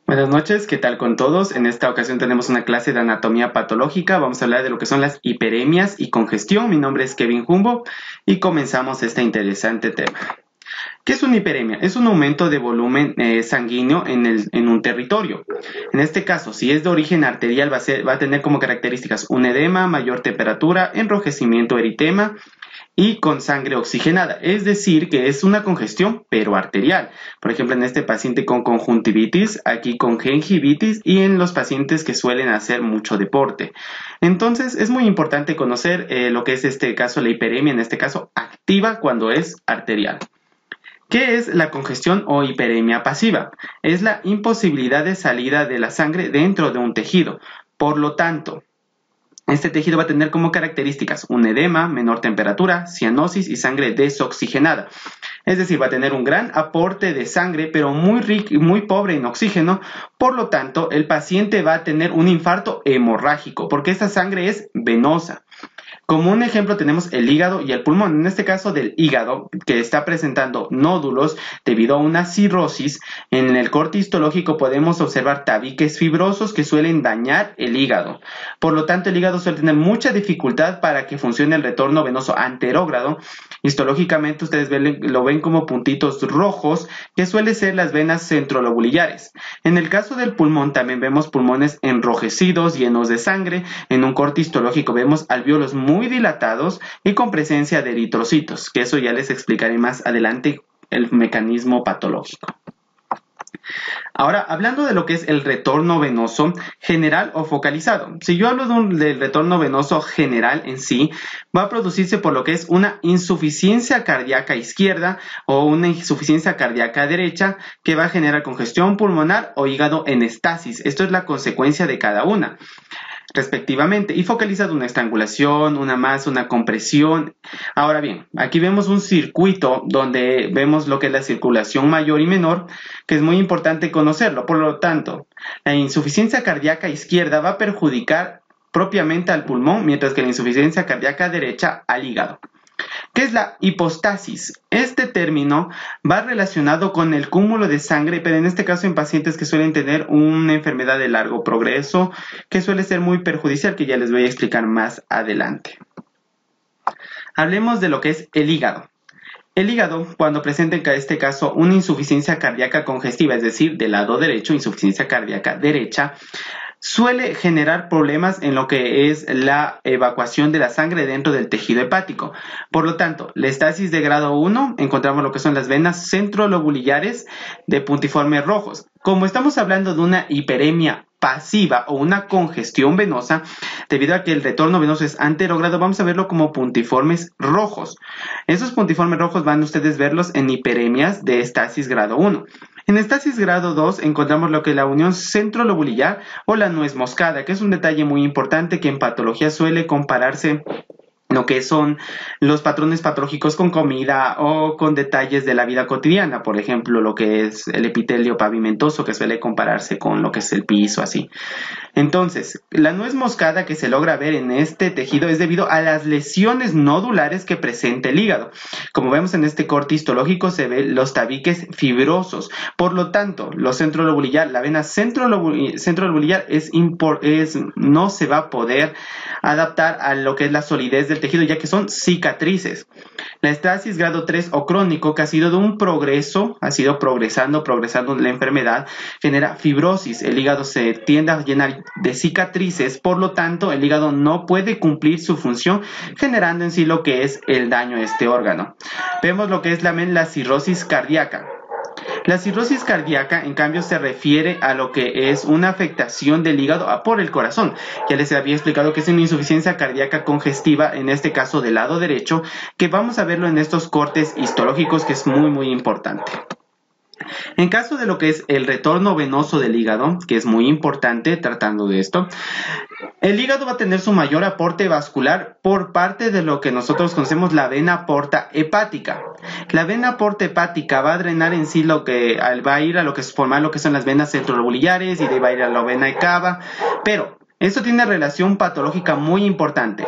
Buenas noches, ¿qué tal con todos? En esta ocasión tenemos una clase de anatomía patológica. Vamos a hablar de lo que son las hiperemias y congestión. Mi nombre es Kevin Jumbo y comenzamos este interesante tema. ¿Qué es una hiperemia? Es un aumento de volumen sanguíneo en un territorio. En este caso, si es de origen arterial, va a tener como características un edema, mayor temperatura, enrojecimiento, eritema y con sangre oxigenada, es decir, que es una congestión pero arterial. Por ejemplo, en este paciente con conjuntivitis, aquí con gingivitis y en los pacientes que suelen hacer mucho deporte. Entonces, es muy importante conocer lo que es este caso, la hiperemia, en este caso activa cuando es arterial. ¿Qué es la congestión o hiperemia pasiva? Es la imposibilidad de salida de la sangre dentro de un tejido. Por lo tanto, este tejido va a tener como características un edema, menor temperatura, cianosis y sangre desoxigenada. Es decir, va a tener un gran aporte de sangre, pero muy pobre en oxígeno. Por lo tanto, el paciente va a tener un infarto hemorrágico, porque esta sangre es venosa. Como un ejemplo tenemos el hígado y el pulmón. En este caso del hígado, que está presentando nódulos debido a una cirrosis, en el corte histológico podemos observar tabiques fibrosos que suelen dañar el hígado. Por lo tanto, el hígado suele tener mucha dificultad para que funcione el retorno venoso anterógrado. Histológicamente ustedes lo ven como puntitos rojos, que suelen ser las venas centrolobulillares. En el caso del pulmón también vemos pulmones enrojecidos, llenos de sangre. En un corte histológico vemos alvéolos muy dilatados y con presencia de eritrocitos, que eso ya les explicaré más adelante el mecanismo patológico. Ahora, hablando de lo que es el retorno venoso general o focalizado. Si yo hablo del retorno venoso general en sí, va a producirse por lo que es una insuficiencia cardíaca izquierda o una insuficiencia cardíaca derecha que va a generar congestión pulmonar o hígado en estasis. Esto es la consecuencia de cada una, respectivamente, y focalizado una estrangulación, una masa, una compresión. Ahora bien, aquí vemos un circuito donde vemos lo que es la circulación mayor y menor, que es muy importante conocerlo. Por lo tanto, la insuficiencia cardíaca izquierda va a perjudicar propiamente al pulmón, mientras que la insuficiencia cardíaca derecha al hígado. ¿Qué es la hipostasis? Este término va relacionado con el cúmulo de sangre, pero en este caso en pacientes que suelen tener una enfermedad de largo progreso, que suele ser muy perjudicial, que ya les voy a explicar más adelante. Hablemos de lo que es el hígado. El hígado, cuando presenta en este caso una insuficiencia cardíaca congestiva, es decir, del lado derecho, insuficiencia cardíaca derecha, suele generar problemas en lo que es la evacuación de la sangre dentro del tejido hepático. Por lo tanto, la estasis de grado 1, encontramos lo que son las venas centrolobulillares de puntiformes rojos. Como estamos hablando de una hiperemia pasiva o una congestión venosa, debido a que el retorno venoso es anterógrado, vamos a verlo como puntiformes rojos. Esos puntiformes rojos van ustedes verlos en hiperemias de estasis grado 1. En estasis grado 2 encontramos lo que es la unión centrolobulillar o la nuez moscada, que es un detalle muy importante que en patología suele compararse lo que son los patrones patológicos con comida o con detalles de la vida cotidiana, por ejemplo, lo que es el epitelio pavimentoso, que suele compararse con lo que es el piso, así. Entonces, la nuez moscada que se logra ver en este tejido es debido a las lesiones nodulares que presenta el hígado. Como vemos en este corte histológico se ven los tabiques fibrosos. Por lo tanto, los centrolobulillar, la vena centrolobulillar no se va a poder adaptar a lo que es la solidez del tejido, ya que son cicatrices. La estasis grado 3 o crónico, que ha sido de un progreso, ha sido progresando la enfermedad, genera fibrosis. El hígado se tiende a llenar de cicatrices, por lo tanto, el hígado no puede cumplir su función, generando en sí lo que es el daño a este órgano. Vemos lo que es la cirrosis cardíaca. La cirrosis cardíaca, en cambio, se refiere a lo que es una afectación del hígado por el corazón. Ya les había explicado que es una insuficiencia cardíaca congestiva, en este caso del lado derecho, que vamos a verlo en estos cortes histológicos, que es muy importante. En caso de lo que es el retorno venoso del hígado, que es muy importante tratando de esto, el hígado va a tener su mayor aporte vascular por parte de lo que nosotros conocemos la vena porta hepática. La vena porta hepática va a drenar en sí va a ir a lo que es formar lo que son las venas centrolobulillares y de ahí va a ir a la vena cava, pero esto tiene una relación patológica muy importante.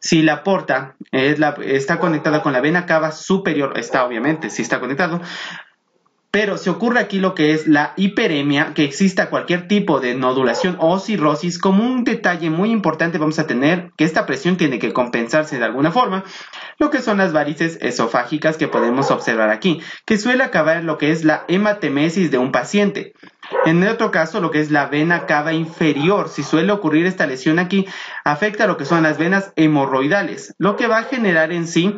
Si la porta está conectada con la vena cava superior, obviamente, si está conectado, Pero si ocurre aquí lo que es la hiperemia, que exista cualquier tipo de nodulación o cirrosis, como un detalle muy importante vamos a tener que esta presión tiene que compensarse de alguna forma, lo que son las varices esofágicas que podemos observar aquí, que suele acabar en lo que es la hematemesis de un paciente. En otro caso, lo que es la vena cava inferior, si suele ocurrir esta lesión aquí, afecta lo que son las venas hemorroidales, lo que va a generar en sí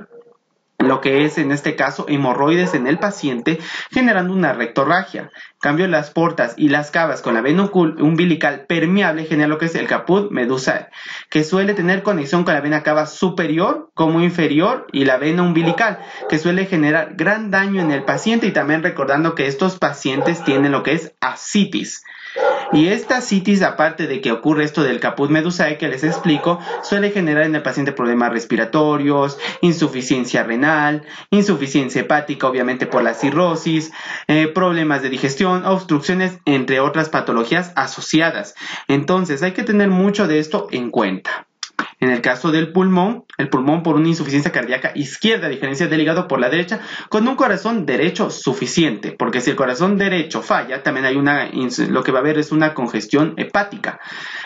lo que es en este caso hemorroides en el paciente, generando una rectorragia. En cambio, las portas y las cavas con la vena umbilical permeable genera lo que es el caput medusae, que suele tener conexión con la vena cava superior como inferior y la vena umbilical, que suele generar gran daño en el paciente, y también recordando que estos pacientes tienen lo que es ascitis. Y esta citis, aparte de que ocurre esto del caput medusae que les explico, suele generar en el paciente problemas respiratorios, insuficiencia renal, insuficiencia hepática, obviamente por la cirrosis, problemas de digestión, obstrucciones, entre otras patologías asociadas. Entonces hay que tener mucho de esto en cuenta. En el caso del pulmón, el pulmón por una insuficiencia cardíaca izquierda, a diferencia del hígado por la derecha, con un corazón derecho suficiente, porque si el corazón derecho falla, también hay lo que va a haber es una congestión hepática.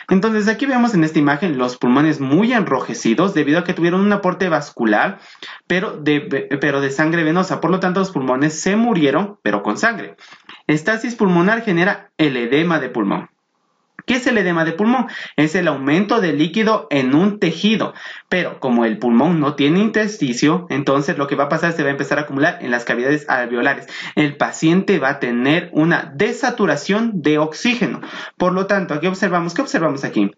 Entonces aquí vemos en esta imagen los pulmones muy enrojecidos debido a que tuvieron un aporte vascular, pero de sangre venosa. Por lo tanto, los pulmones se murieron, pero con sangre. Estasis pulmonar genera el edema de pulmón. ¿Qué es el edema de pulmón? Es el aumento de líquido en un tejido, pero como el pulmón no tiene intersticio, entonces lo que va a pasar es que se va a empezar a acumular en las cavidades alveolares. El paciente va a tener una desaturación de oxígeno. Por lo tanto, aquí observamos, ¿qué observamos aquí?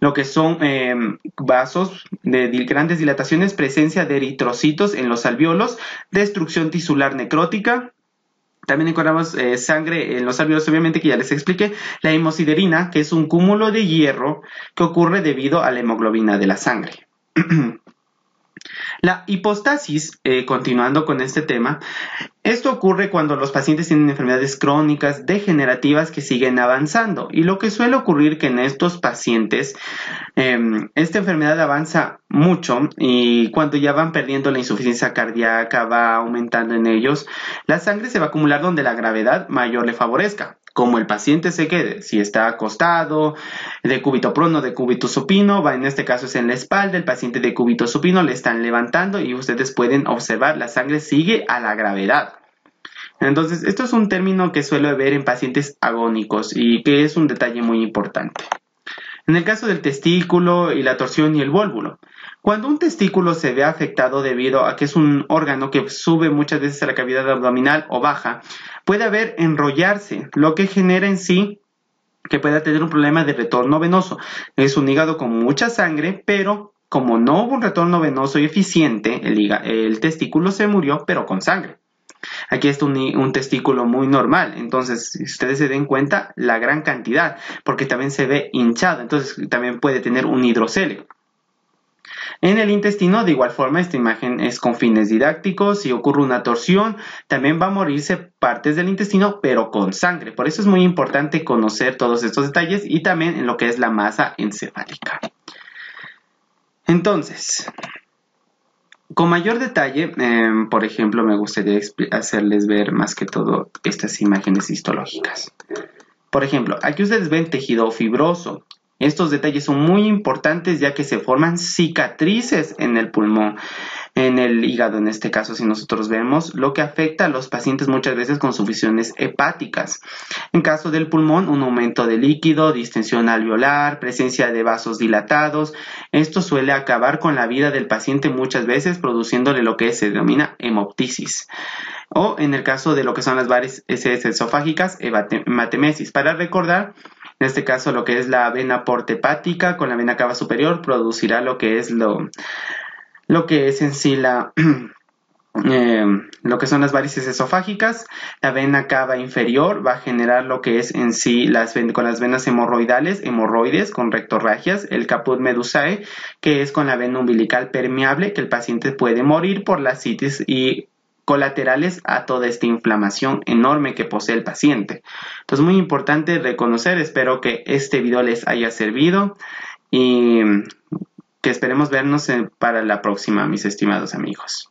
Lo que son vasos de grandes dilataciones, presencia de eritrocitos en los alveolos, destrucción tisular necrótica. También encontramos sangre en los alveolos, obviamente, que ya les expliqué. La hemosiderina, que es un cúmulo de hierro que ocurre debido a la hemoglobina de la sangre. La hipostasis, continuando con este tema, esto ocurre cuando los pacientes tienen enfermedades crónicas degenerativas que siguen avanzando, y lo que suele ocurrir que en estos pacientes esta enfermedad avanza mucho, y cuando ya van perdiendo la insuficiencia cardíaca, va aumentando en ellos, la sangre se va a acumular donde la gravedad mayor le favorezca. Como el paciente se quede, si está acostado, de cúbito prono, de cúbito supino, en este caso es en la espalda, el paciente de cúbito supino le están levantando y ustedes pueden observar la sangre sigue a la gravedad. Entonces, esto es un término que suele ver en pacientes agónicos y que es un detalle muy importante. En el caso del testículo y la torsión y el vólvulo, cuando un testículo se ve afectado debido a que es un órgano que sube muchas veces a la cavidad abdominal o baja, puede haber enrollarse, lo que genera en sí que pueda tener un problema de retorno venoso. Es un hígado con mucha sangre, pero como no hubo un retorno venoso y eficiente, el testículo se murió, pero con sangre. Aquí está un testículo muy normal, entonces si ustedes se den cuenta la gran cantidad, porque también se ve hinchado, entonces también puede tener un hidrocele. En el intestino, de igual forma, esta imagen es con fines didácticos. Si ocurre una torsión, también va a morirse partes del intestino, pero con sangre. Por eso es muy importante conocer todos estos detalles y también en lo que es la masa encefálica. Entonces, con mayor detalle, por ejemplo, me gustaría hacerles ver más que todo estas imágenes histológicas. Por ejemplo, aquí ustedes ven tejido fibroso. Estos detalles son muy importantes ya que se forman cicatrices en el pulmón, en el hígado en este caso, si nosotros vemos, lo que afecta a los pacientes muchas veces con suficiones hepáticas. En caso del pulmón, un aumento de líquido, distensión alveolar, presencia de vasos dilatados. Esto suele acabar con la vida del paciente muchas veces, produciéndole lo que se denomina hemoptisis. O en el caso de lo que son las varices esofágicas, hematemesis. Para recordar, en este caso lo que es la vena porta hepática con la vena cava superior producirá lo que es en sí lo que son las varices esofágicas. La vena cava inferior va a generar lo que es en sí con las venas hemorroides con rectorragias, el caput medusae, que es con la vena umbilical permeable, que el paciente puede morir por la citis y colaterales a toda esta inflamación enorme que posee el paciente. Entonces, muy importante reconocer. Espero que este video les haya servido y que esperemos vernos para la próxima, mis estimados amigos.